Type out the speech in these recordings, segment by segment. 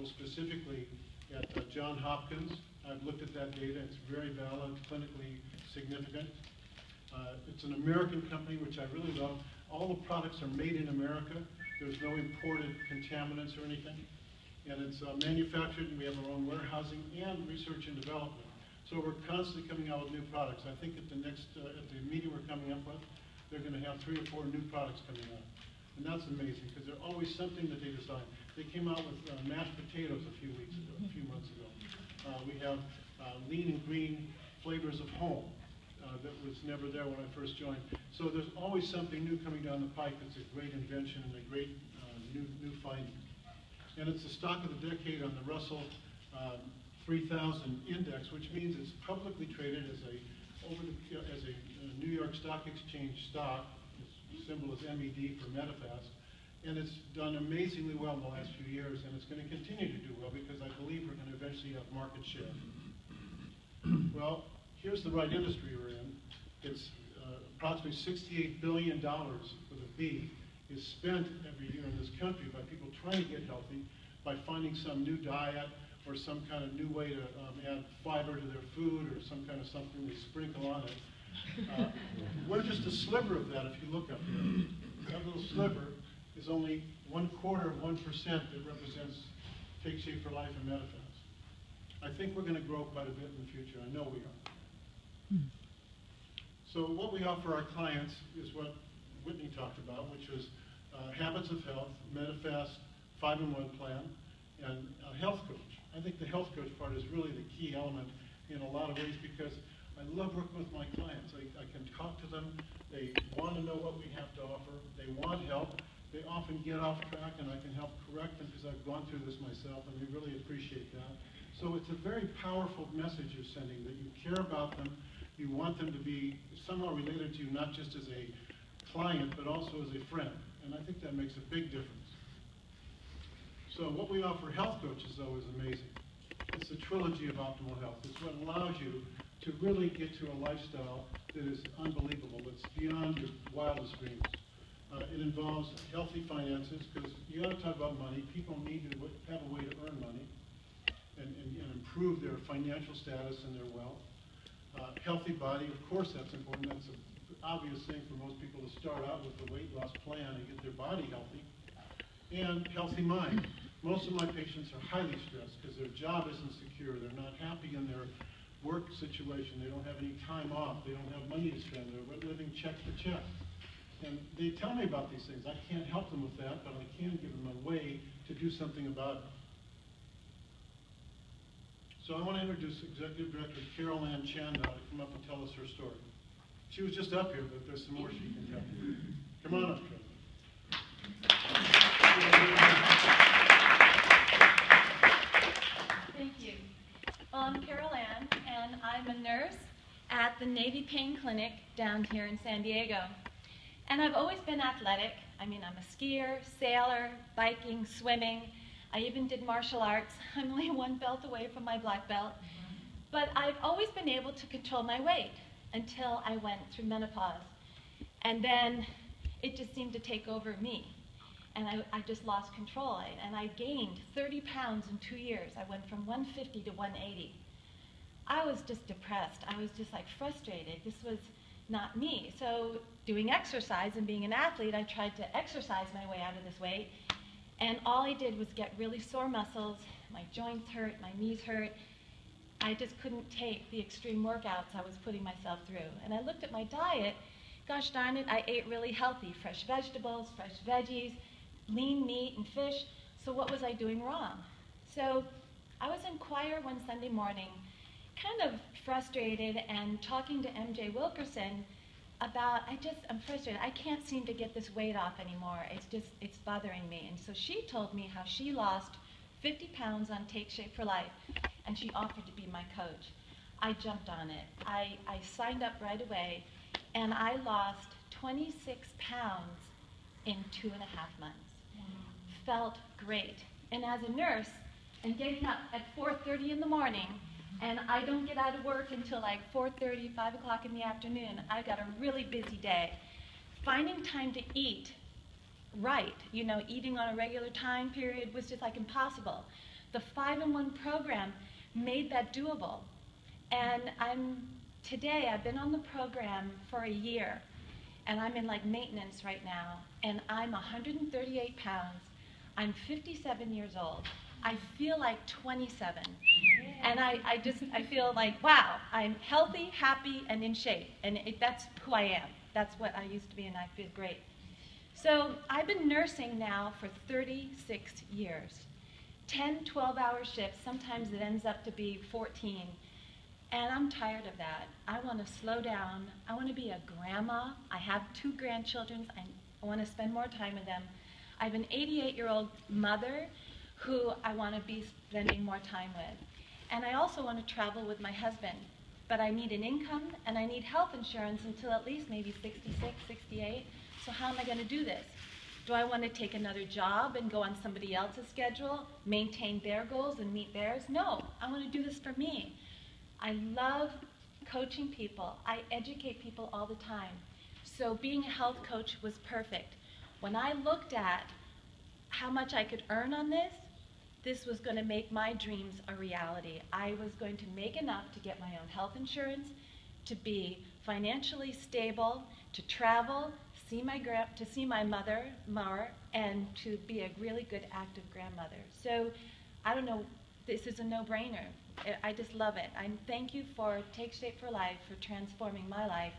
specifically at Johns Hopkins. I've looked at that data. It's very valid, clinically significant. It's an American company, which I really love. All the products are made in America. There's no imported contaminants or anything. And it's manufactured, and we have our own warehousing and research and development. So we're constantly coming out with new products. I think at the next, at the meeting we're coming up with, they're going to have 3 or 4 new products coming out. And that's amazing, because there's always something that they design. They came out with mashed potatoes a few months ago. We have lean and green flavors of home. That was never there when I first joined. So there's always something new coming down the pike that's a great invention and a great new finding. And it's the stock of the decade on the Russell 3000 index, which means it's publicly traded as a New York Stock Exchange stock. Its symbol is MED for Medifast. And it's done amazingly well in the last few years, and it's going to continue to do well because I believe we're going to eventually have market share. Well, here's the right industry we're in. It's approximately $68 billion with a B is spent every year in this country by people trying to get healthy, by finding some new diet or some kind of new way to add fiber to their food or some kind of something they sprinkle on it. We're just a sliver of that if you look up here. That little sliver is only 1/4 of 1% that represents Take Shape for Life and Medifast. I think we're going to grow quite a bit in the future. I know we are. So what we offer our clients is what Whitney talked about, which was Habits of Health, Medifast 5-in-1 plan, and a health coach. I think the health coach part is really the key element in a lot of ways because I love working with my clients. I can talk to them. They want to know what we have to offer. They want help. They often get off track, and I can help correct them because I've gone through this myself, and we really appreciate that. So it's a very powerful message you're sending, that you care about them. You want them to be somehow related to you, not just as a client, but also as a friend. And I think that makes a big difference. So what we offer health coaches, though, is amazing. It's the trilogy of optimal health. It's what allows you to really get to a lifestyle that is unbelievable. It's beyond your wildest dreams. It involves healthy finances, because you got to talk about money. People need to have a way to earn money and improve their financial status and their wealth. Healthy body, of course that's important. That's an obvious thing for most people to start out with a weight loss plan and get their body healthy. And healthy mind. Most of my patients are highly stressed because their job isn't secure. They're not happy in their work situation. They don't have any time off. They don't have money to spend. They're living check to check. And they tell me about these things. I can't help them with that, but I can give them a way to do something about it. So I want to introduce Executive Director Carol Ann Chan now to come up and tell us her story. She was just up here, but there's some more she can tell. Come on up, Carol. Thank you. Well, I'm Carol Ann, and I'm a nurse at the Navy Pain Clinic down here in San Diego. And I've always been athletic. I mean, I'm a skier, sailor, biking, swimming. I even did martial arts. I'm only 1 belt away from my black belt. But I've always been able to control my weight until I went through menopause. And then it just seemed to take over me. And I just lost control. And I gained 30 pounds in 2 years. I went from 150 to 180. I was just depressed. I was just like frustrated. This was not me. So doing exercise and being an athlete, I tried to exercise my way out of this weight. And all I did was get really sore muscles. My joints hurt, my knees hurt. I just couldn't take the extreme workouts I was putting myself through. And I looked at my diet. Gosh darn it, I ate really healthy. Fresh vegetables, fresh veggies, lean meat and fish. So what was I doing wrong? So I was in choir one Sunday morning, kind of frustrated, and talking to MJ Wilkerson about, I'm frustrated. I can't seem to get this weight off anymore. It's bothering me. And so she told me how she lost 50 pounds on Take Shape for Life, and she offered to be my coach. I jumped on it. I signed up right away, and I lost 26 pounds in 2.5 months. Felt great. And as a nurse, and getting up at 4:30 in the morning, and I don't get out of work until like 4:30, 5 o'clock in the afternoon. I got a really busy day. Finding time to eat right, eating on a regular time period was just like impossible. The 5-in-1 program made that doable. And today, I've been on the program for a year, and I'm in like maintenance right now, and I'm 138 pounds. I'm 57 years old. I feel like 27. And I feel like, wow, I'm healthy, happy, and in shape. And that's who I am. That's what I used to be, and I feel great. So I've been nursing now for 36 years. 10, 12-hour shifts. Sometimes it ends up to be 14. And I'm tired of that. I want to slow down. I want to be a grandma. I have 2 grandchildren. I want to spend more time with them. I have an 88-year-old mother who I want to be spending more time with. And I also want to travel with my husband. But I need an income, and I need health insurance until at least maybe 66, 68. So how am I going to do this? Do I want to take another job and go on somebody else's schedule, maintain their goals and meet theirs? No, I want to do this for me. I love coaching people. I educate people all the time. So being a health coach was perfect. When I looked at how much I could earn on this, this was going to make my dreams a reality. I was going to make enough to get my own health insurance, to be financially stable, to travel, to see my mother more, and to be a really good active grandmother. So I don't know, this is a no-brainer. I just love it. I thank you for Take Shape for Life, for transforming my life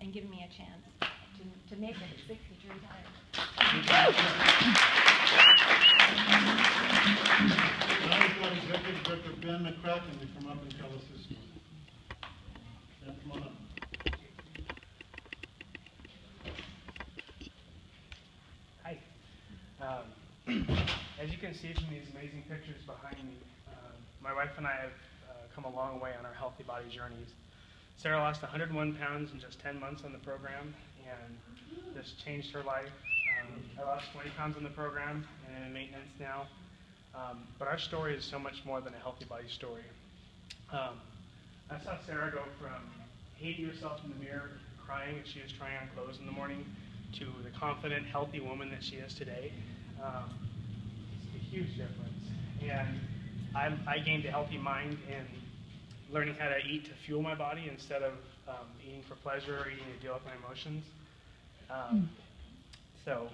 and giving me a chance to make it at 60 to retire. Now we've got Executive Director Ben McCracken to come up and tell us his story. Ben, come on up. Hi. As you can see from these amazing pictures behind me, my wife and I have come a long way on our healthy body journeys. Sarah lost 101 pounds in just 10 months on the program, and this changed her life. I lost 20 pounds on the program and I'm in maintenance now. But our story is so much more than a healthy body story. I saw Sarah go from hating herself in the mirror, crying as she was trying on clothes in the morning, to the confident, healthy woman that she is today. It's a huge difference. And I gained a healthy mind in learning how to eat to fuel my body instead of eating for pleasure or eating to deal with my emotions. So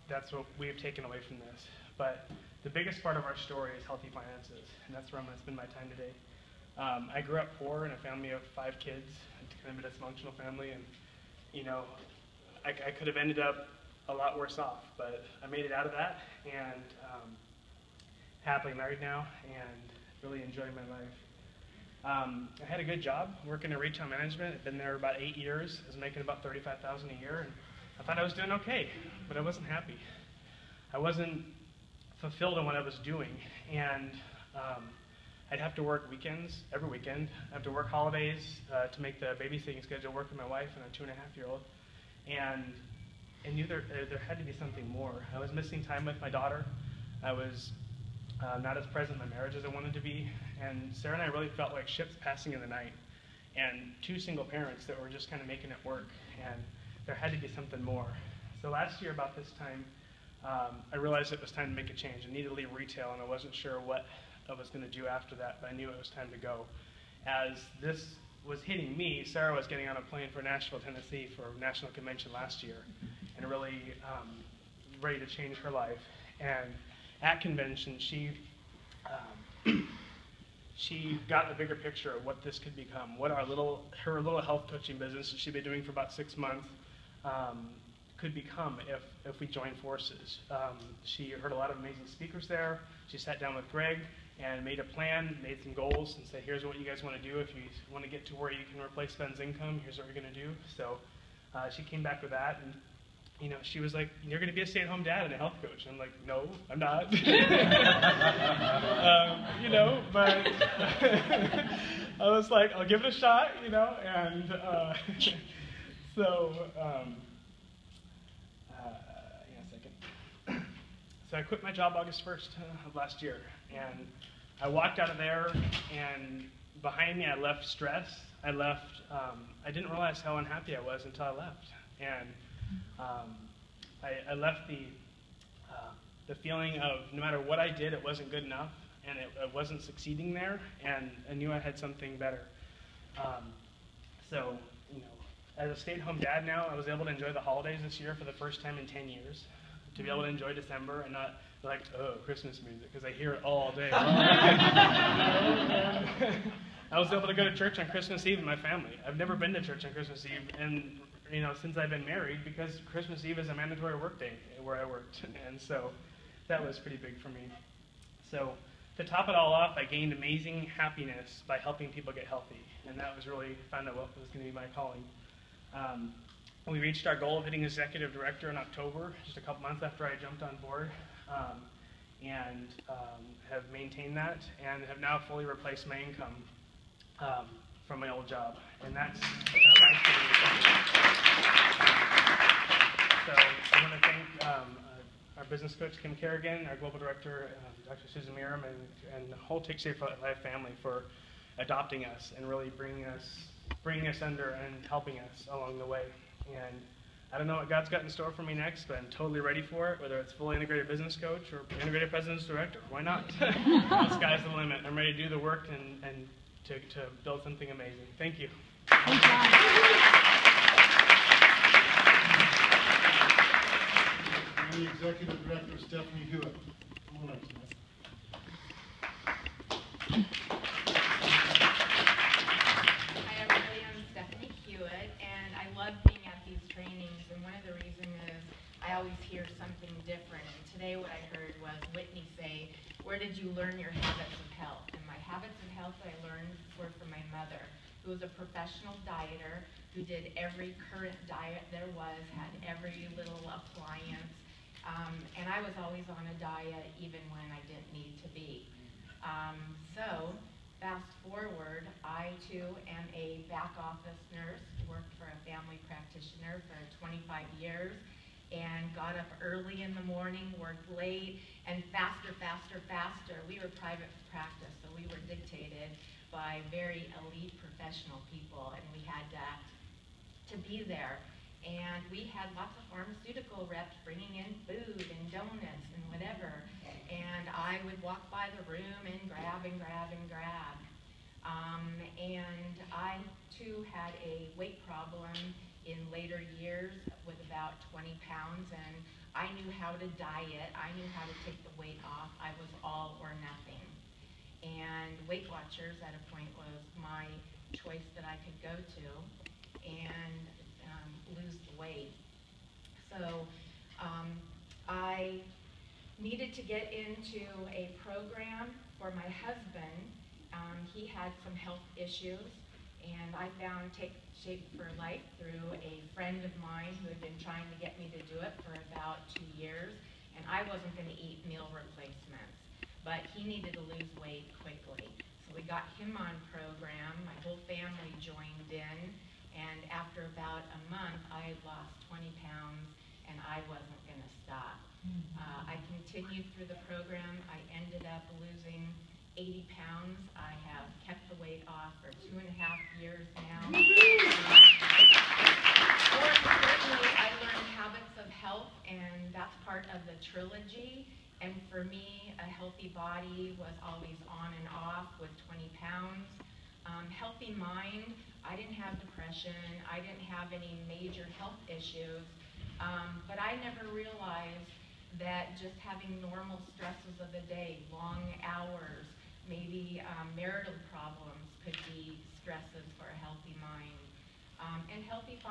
that's what we've taken away from this. But the biggest part of our story is healthy finances, and that's where I'm going to spend my time today. I grew up poor in a family of 5 kids, kind of a dysfunctional family, and you know, I could have ended up a lot worse off, but I made it out of that, and happily married now, and really enjoying my life. I had a good job working in retail management. I'd been there about 8 years. I was making about $35,000 a year, and I thought I was doing okay, but I wasn't happy. I wasn't fulfilled in what I was doing, and I'd have to work weekends, every weekend. I'd have to work holidays to make the babysitting schedule work with my wife and a 2.5-year-old, and I knew there had to be something more. I was missing time with my daughter. I was not as present in my marriage as I wanted to be, and Sarah and I really felt like ships passing in the night, and 2 single parents that were just kind of making it work, and there had to be something more. So last year about this time, I realized it was time to make a change. I needed to leave retail, and I wasn't sure what I was going to do after that, but I knew it was time to go. As this was hitting me, Sarah was getting on a plane for Nashville, Tennessee for a national convention last year, and really ready to change her life. And at convention, she got the bigger picture of what this could become, what her little health coaching business that she'd been doing for about 6 months could become if we joined forces. She heard a lot of amazing speakers there. She sat down with Greg and made a plan, made some goals, and said, here's what you guys want to do. If you want to get to where you can replace Ben's income, here's what you're going to do. So she came back with that, and you know, she was like, you're going to be a stay-at-home dad and a health coach. And I'm like, no, I'm not. You know, but I was like, I'll give it a shot, you know, and So I quit my job August 1st of last year, and I walked out of there, and behind me I left stress. I didn't realize how unhappy I was until I left, and I left the feeling of no matter what I did, it wasn't good enough, and it wasn't succeeding there, and I knew I had something better. So, you know, as a stay-at-home dad now, I was able to enjoy the holidays this year for the first time in 10 years. To be able to enjoy December and not be like, oh, Christmas music, because I hear it all day. I was able to go to church on Christmas Eve with my family. I've never been to church on Christmas Eve, and you know, since I've been married, because Christmas Eve is a mandatory work day where I worked, and so that was pretty big for me. So to top it all off, I gained amazing happiness by helping people get healthy, and that was really found out what was going to be my calling. We reached our goal of hitting executive director in October, just a couple months after I jumped on board, and have maintained that, and have now fully replaced my income from my old job, and that's so I want to thank our business coach Kim Kerrigan, our global director Dr. Susan Miram, and the whole TSFL family for adopting us and really bringing us under and helping us along the way. And I don't know what God's got in store for me next, but I'm totally ready for it, whether it's fully integrated business coach or integrated president's director. Why not? The sky's the limit. I'm ready to do the work and to build something amazing. Thank you. And the executive director, Stephanie Hewitt. Come on up, Steph. Hi everybody, I'm Stephanie Hewitt, and I love being at these trainings, and one of the reasons is I always hear something different, and today what I heard was Whitney say, where did you learn your habits of health? And my habits of health that I learned were from my mother, who was a professional dieter, who did every current diet there was, had every little appliance, and I was always on a diet even when I didn't need to be. So fast forward, I too am a back office nurse, worked for a family practitioner for 25 years, and got up early in the morning, worked late, and faster. We were private practice, so we were dictated by very elite professional people, and we had to be there. And we had lots of pharmaceutical reps bringing in food and donuts and whatever, and I would walk by the room and grab. And I too had a weight problem in later years with about 20 pounds, and I knew how to diet, I knew how to take the weight off. I was all or nothing. And Weight Watchers at a point was my choice that I could go to and lose the weight. So I needed to get into a program for my husband. He had some health issues, and I found Take Shape for Life through a friend of mine who had been trying to get me to do it for about 2 years, and I wasn't going to eat meal replacements, but he needed to lose weight quickly. So we got him on program, my whole family joined in, and after about a month, I had lost 20 pounds, and I wasn't going to stop. I continued through the program. I ended up losing 80 pounds. I have kept the weight off for 2.5 years now. More importantly, I learned habits of health, and that's part of the Trilogy. And for me, a healthy body was always on and off with 20 pounds. Healthy mind, I didn't have depression. I didn't have any major health issues. But I never realized that just having normal stresses of the day, long hours, maybe marital problems could be stresses for a healthy mind. And healthy finances.